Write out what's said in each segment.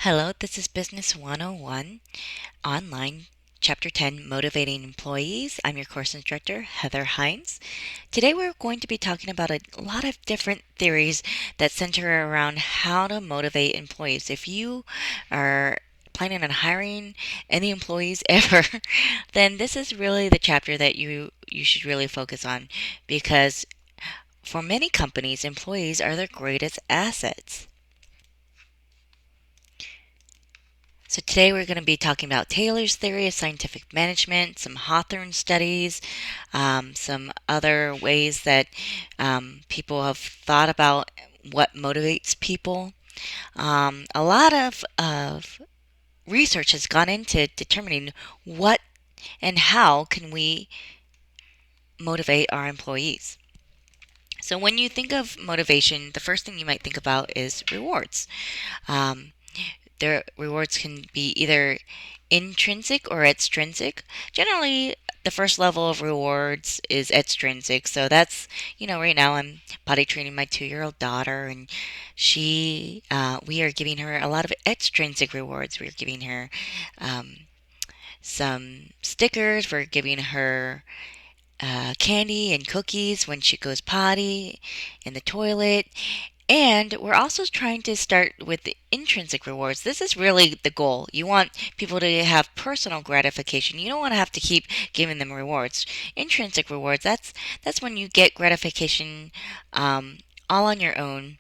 Hello, this is Business 101 Online, Chapter 10 Motivating Employees. I'm your course instructor, Heather Hines. Today we're going to be talking about a lot of different theories that center around how to motivate employees. If you are planning on hiring any employees ever, then this is really the chapter that you should really focus on because for many companies, employees are their greatest assets. So, today we're going to be talking about Taylor's theory of scientific management, some Hawthorne studies, some other ways that people have thought about what motivates people. A lot of research has gone into determining what and how can we motivate our employees. So, when you think of motivation, the first thing you might think about is rewards. Um, Their rewards can be either intrinsic or extrinsic. Generally, the first level of rewards is extrinsic. So that's, right now I'm potty training my 2-year-old daughter, and we are giving her a lot of extrinsic rewards. We're giving her some stickers. We're giving her candy and cookies when she goes potty in the toilet. And we're also trying to start with the intrinsic rewards. This is really the goal. You want people to have personal gratification. You don't want to have to keep giving them rewards. Intrinsic rewards, that's when you get gratification all on your own.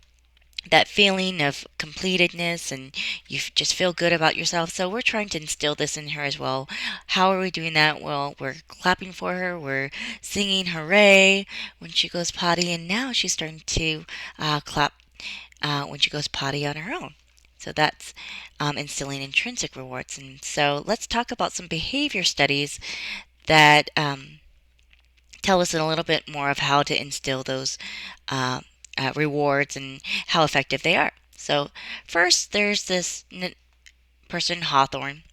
That feeling of completedness and you just feel good about yourself. So we're trying to instill this in her as well. How are we doing that? Well, we're clapping for her. We're singing hooray when she goes potty, and now she's starting to clap when she goes potty on her own. So that's instilling intrinsic rewards. And so let's talk about some behavior studies that tell us a little bit more of how to instill those rewards and how effective they are. So first, there's this person, Hawthorne.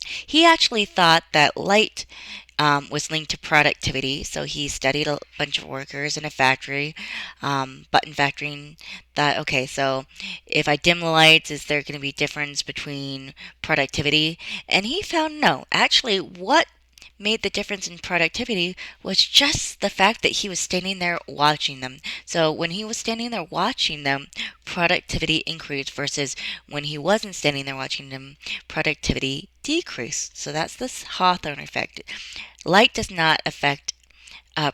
He actually thought that light was linked to productivity. So he studied a bunch of workers in a factory, button factory, and thought, okay, so if I dim the lights, is there going to be a difference between productivity? And he found no. Actually, what made the difference in productivity was just the fact that he was standing there watching them. So when he was standing there watching them, productivity increased versus when he wasn't standing there watching them, productivity decreased. So that's this Hawthorne effect. Light does not affect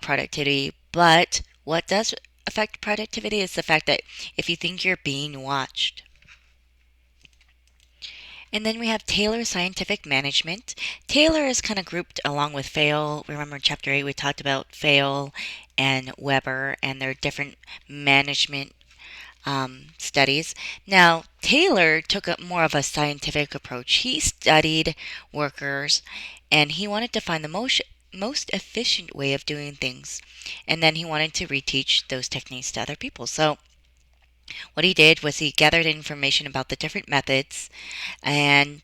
productivity, but what does affect productivity is the fact that if you think you're being watched. And then we have Taylor Scientific Management. Taylor is kind of grouped along with Fayol. Remember in Chapter 8 we talked about Fayol and Weber and their different management studies. Now, Taylor took a more of a scientific approach. He studied workers and he wanted to find the most efficient way of doing things. And then he wanted to reteach those techniques to other people. So, what he did was he gathered information about the different methods and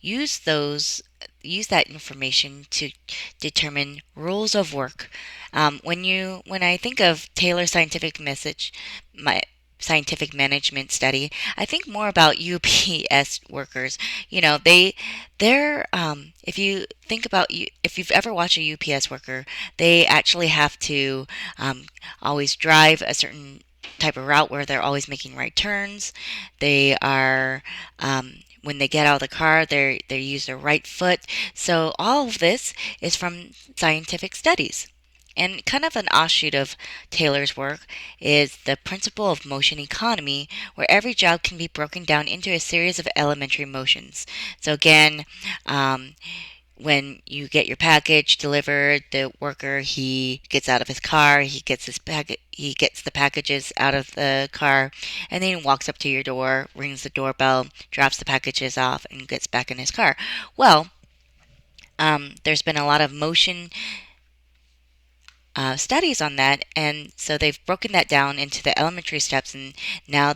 use that information to determine rules of work. When I think of Taylor's my scientific management study, I think more about UPS workers. They're if you think about you, if you've ever watched a UPS worker, they actually have to always drive a certain type of route where they're always making right turns. They are when they get out of the car, they use their right foot. So all of this is from scientific studies. And kind of an offshoot of Taylor's work is the principle of motion economy, where every job can be broken down into a series of elementary motions. So again, um, when you get your package delivered, the worker he gets out of his car, he gets the packages out of the car, and then he walks up to your door, rings the doorbell, drops the packages off, and gets back in his car. Well, there's been a lot of motion studies on that, and so they've broken that down into the elementary steps. And now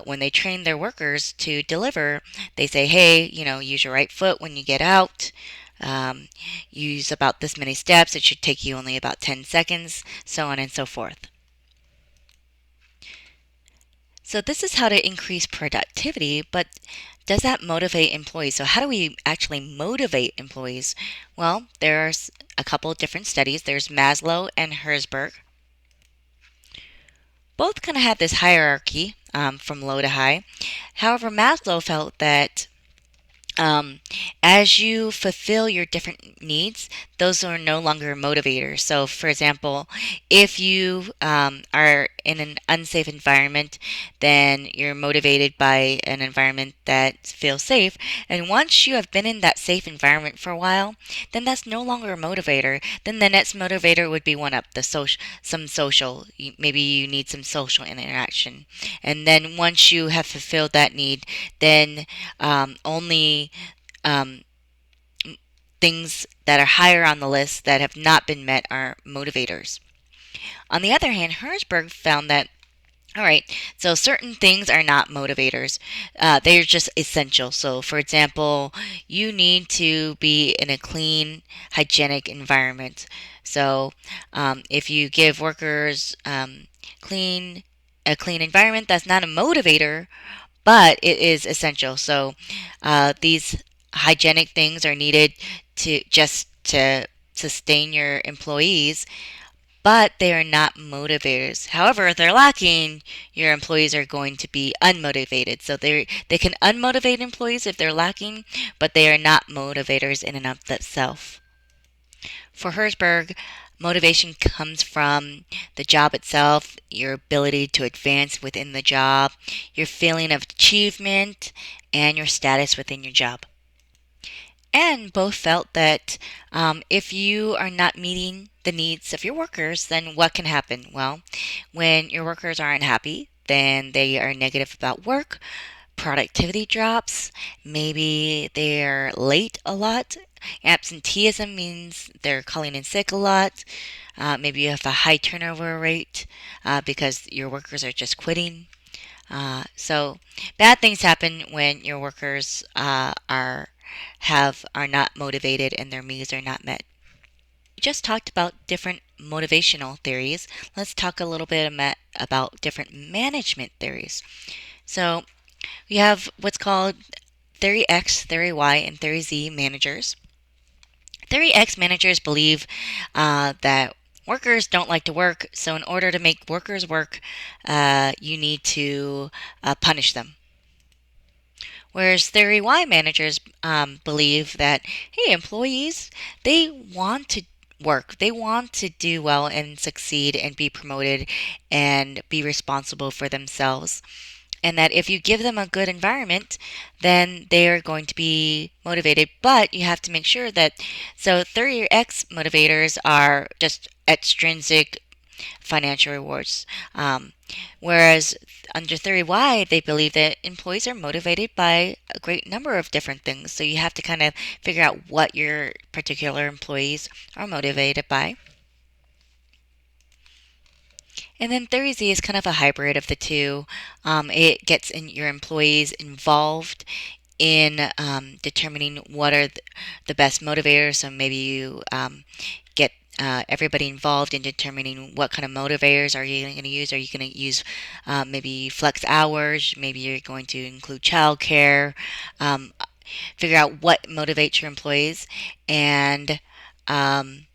when they train their workers to deliver, they say, hey, use your right foot when you get out. Um, Use about this many steps. It should take you only about 10 seconds, so on and so forth. So this is how to increase productivity, but does that motivate employees? So how do we actually motivate employees? Well, there's a couple of different studies. There's Maslow and Herzberg. Both kind of have this hierarchy from low to high. However, Maslow felt that um, as you fulfill your different needs, those are no longer motivators. So, for example, if you are in an unsafe environment, then you're motivated by an environment that feels safe. And once you have been in that safe environment for a while, then that's no longer a motivator. Then the next motivator would be one up, the some social. Maybe you need some social interaction, and then once you have fulfilled that need, then only um, things that are higher on the list that have not been met are motivators. On the other hand, Herzberg found that all right, so certain things are not motivators. They're just essential. So, for example, you need to be in a clean, hygienic environment. So, if you give workers clean a clean environment, that's not a motivator, but it is essential. So these hygienic things are needed to sustain your employees, but they are not motivators. However, if they're lacking, your employees are going to be unmotivated. So they can unmotivate employees if they're lacking, but they are not motivators in and of themselves. For Herzberg, motivation comes from the job itself, your ability to advance within the job, your feeling of achievement, and your status within your job. And both felt that if you are not meeting the needs of your workers, then what can happen? Well, when your workers aren't happy, then they are negative about work, productivity drops, maybe they're late a lot. Absenteeism means they're calling in sick a lot. Maybe you have a high turnover rate because your workers are just quitting. So bad things happen when your workers are not motivated and their needs are not met. We just talked about different motivational theories. Let's talk a little bit about different management theories. So we have what's called Theory X, Theory Y, and Theory Z managers. Theory X managers believe that workers don't like to work, so in order to make workers work, you need to punish them. Whereas Theory Y managers believe that, hey, employees, they want to work. They want to do well and succeed and be promoted and be responsible for themselves. And that if you give them a good environment, then they are going to be motivated. But you have to make sure that, so Theory X motivators are just extrinsic financial rewards. Whereas under Theory Y, they believe that employees are motivated by a great number of different things. So you have to kind of figure out what your particular employees are motivated by. And then Theory Z is kind of a hybrid of the two. It gets your employees involved in determining what are the best motivators. So maybe you get everybody involved in determining what kind of motivators are you going to use. Are you going to use maybe flex hours? Maybe you're going to include childcare. Figure out what motivates your employees and kind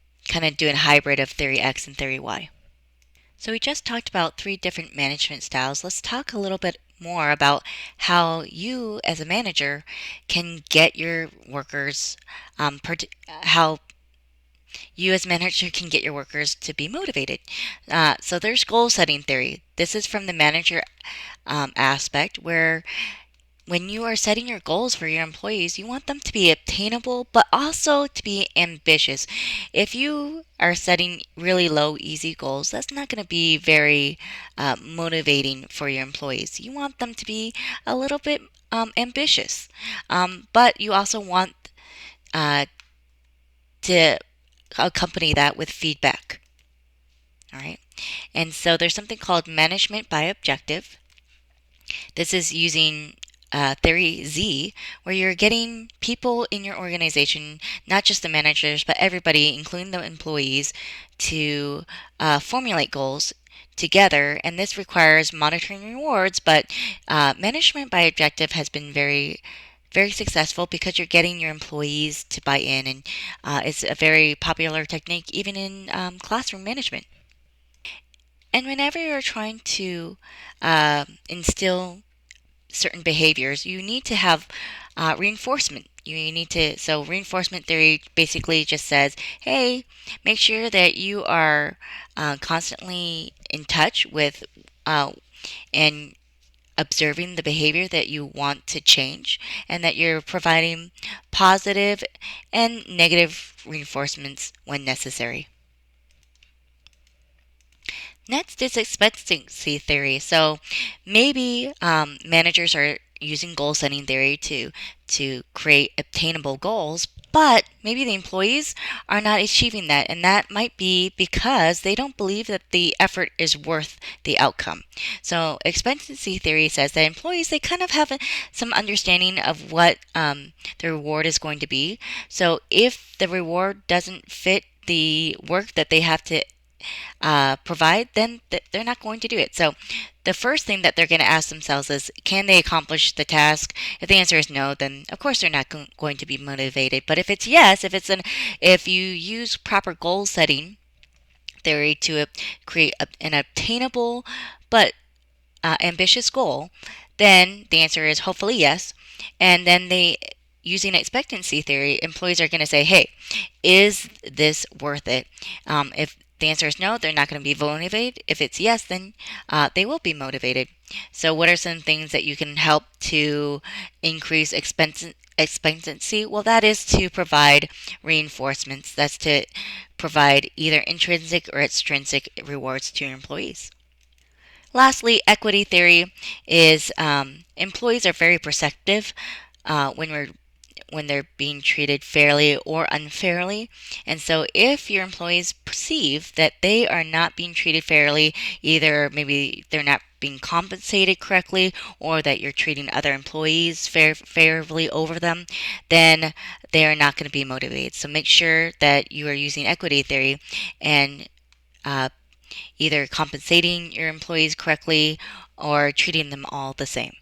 of do a hybrid of Theory X and Theory Y. So we just talked about three different management styles. Let's talk a little bit more about how you as a manager can get your workers, how you as manager can get your workers to be motivated. So there's goal setting theory. This is from the manager aspect where when you are setting your goals for your employees, you want them to be obtainable, but also to be ambitious. If you are setting really low, easy goals, that's not going to be very motivating for your employees. You want them to be a little bit ambitious, but you also want uh, to accompany that with feedback. All right. And so there's something called management by objective. This is using Theory Z, where you're getting people in your organization, not just the managers, but everybody, including the employees, to formulate goals together, and this requires monitoring rewards, but management by objective has been very successful because you're getting your employees to buy in, and it's a very popular technique even in classroom management. And whenever you're trying to instill certain behaviors, you need to have reinforcement. You need to, so reinforcement theory basically just says, hey, make sure that you are constantly in touch with and observing the behavior that you want to change, and that you're providing positive and negative reinforcements when necessary. Next is expectancy theory. So maybe managers are using goal setting theory to create obtainable goals, but maybe the employees are not achieving that, and that might be because they don't believe that the effort is worth the outcome. So expectancy theory says that employees, they kind of have some understanding of what the reward is going to be. So if the reward doesn't fit the work that they have to provide, then they're not going to do it. So the first thing that they're going to ask themselves is, can they accomplish the task? If the answer is no, then of course they're not going to be motivated. But if it's yes, if you use proper goal setting theory to create an obtainable but ambitious goal, then the answer is hopefully yes. And then using expectancy theory, employees are going to say, hey, is this worth it? If the answer is no, they're not going to be motivated. If it's yes, then they will be motivated. So, what are some things that you can help to increase expectancy? Well, that is to provide reinforcements. That's to provide either intrinsic or extrinsic rewards to your employees. Lastly, equity theory is employees are very perceptive when they're being treated fairly or unfairly. And so if your employees perceive that they are not being treated fairly, either maybe they're not being compensated correctly, or that you're treating other employees fairly over them, then they are not going to be motivated. So make sure that you are using equity theory and uh, either compensating your employees correctly or treating them all the same.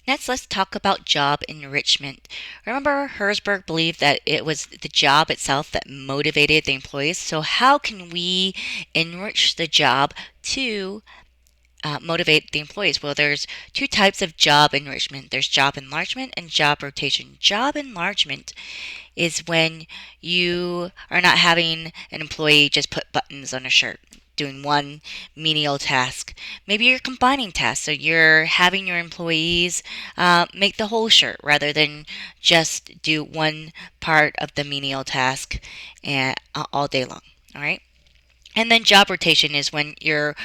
Next, let's talk about job enrichment. Remember, Herzberg believed that it was the job itself that motivated the employees. So, how can we enrich the job to motivate the employees? Well, there's two types of job enrichment. There's job enlargement and job rotation. Job enlargement is when you are not having an employee just put buttons on a shirt, doing one menial task. Maybe you're combining tasks, so you're having your employees make the whole shirt rather than just do one part of the menial task all day long. All right. And then job rotation is when you're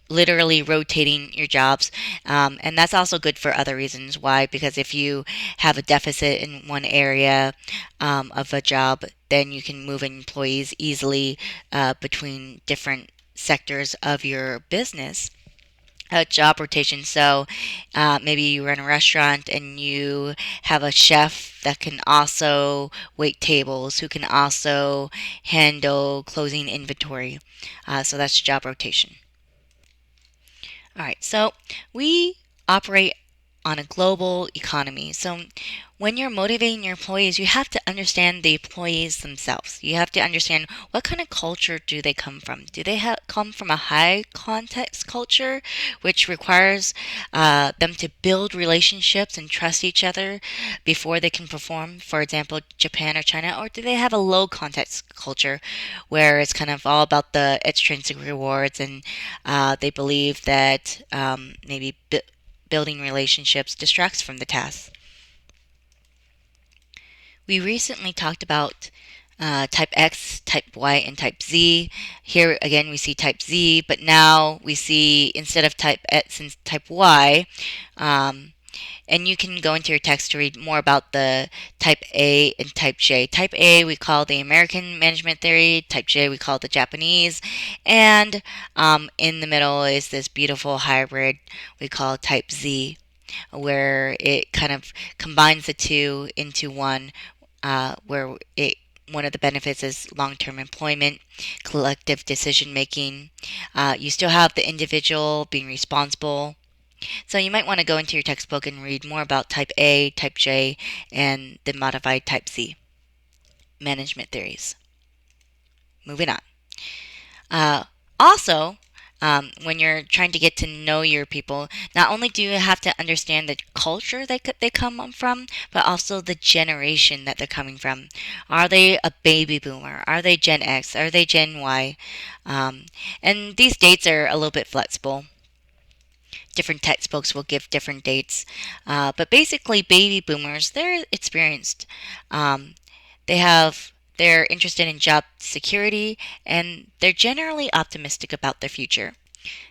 literally rotating your jobs. And that's also good for other reasons. Why? Because if you have a deficit in one area of a job, then you can move employees easily between different sectors of your business. Job rotation. So maybe you run a restaurant and you have a chef that can also wait tables, who can also handle closing inventory. So that's job rotation. All right, so we operate on a global economy. So when you're motivating your employees, you have to understand the employees themselves. You have to understand what kind of culture do they come from. Do they come from a high context culture, which requires them to build relationships and trust each other before they can perform, for example, Japan or China? Or do they have a low context culture where it's kind of all about the extrinsic rewards, and they believe that maybe building relationships distracts from the task? We recently talked about type X, type Y, and type Z. Here again, we see type Z, but now we see, instead of type X and type Y, um, and you can go into your text to read more about the type A and type J. Type A we call the American management theory, type J we call the Japanese, and in the middle is this beautiful hybrid we call type Z, where it kind of combines the two into one, where it one of the benefits is long-term employment, collective decision making. You still have the individual being responsible. So you might want to go into your textbook and read more about type A, type J, and the modified type C management theories. Moving on. Uh, also, when you're trying to get to know your people, not only do you have to understand the culture they come from, but also the generation that they're coming from. Are they a baby boomer? Are they Gen X? Are they Gen Y? And these dates are a little bit flexible. Different textbooks will give different dates. But basically, baby boomers, they're experienced. Um, they're interested in job security and they're generally optimistic about their future.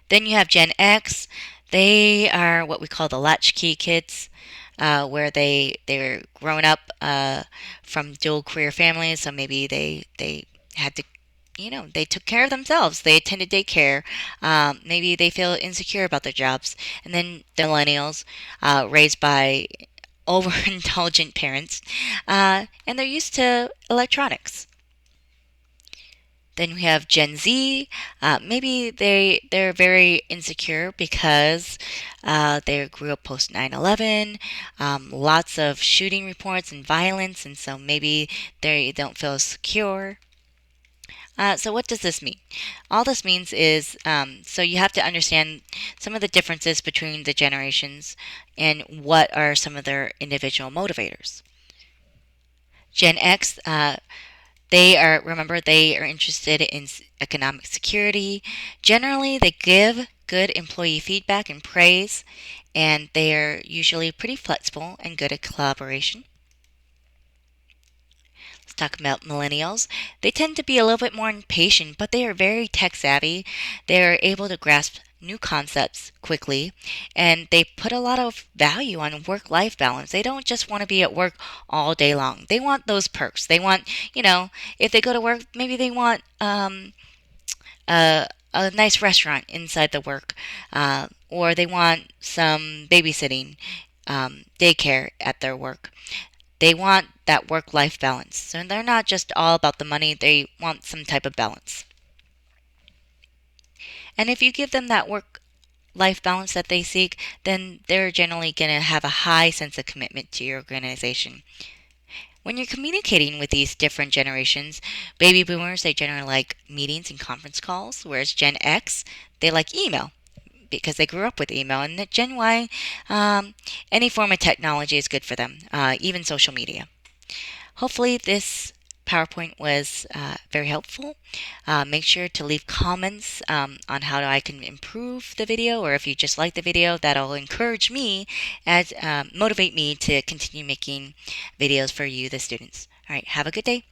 Then you have Gen X. They are what we call the latchkey kids, where they're grown up from dual career families. So maybe they had to, they took care of themselves. They attended daycare. Maybe they feel insecure about their jobs. And then the millennials, raised by overindulgent parents, and they're used to electronics. Then we have Gen Z. Maybe they're very insecure because they grew up post 9/11, lots of shooting reports and violence, and so maybe they don't feel secure. So what does this mean? All this means is so you have to understand some of the differences between the generations and what are some of their individual motivators. Gen X, they are interested in economic security. Generally, they give good employee feedback and praise, and they are usually pretty flexible and good at collaboration. Let's talk about millennials. They tend to be a little bit more impatient, but they are very tech savvy. They are able to grasp new concepts quickly, and they put a lot of value on work life balance. They don't just want to be at work all day long. They want those perks. They want, if they go to work, maybe they want a nice restaurant inside the work, or they want some babysitting, daycare at their work. They want that work life balance. So they're not just all about the money, they want some type of balance. And if you give them that work life balance that they seek, then they're generally going to have a high sense of commitment to your organization. When you're communicating with these different generations, baby boomers, they generally like meetings and conference calls, whereas Gen X, they like email because they grew up with email. And the Gen Y, any form of technology is good for them, even social media. Hopefully, this PowerPoint was very helpful. Make sure to leave comments on how I can improve the video, or if you just like the video, that'll encourage me and motivate me to continue making videos for you, the students. All right, have a good day.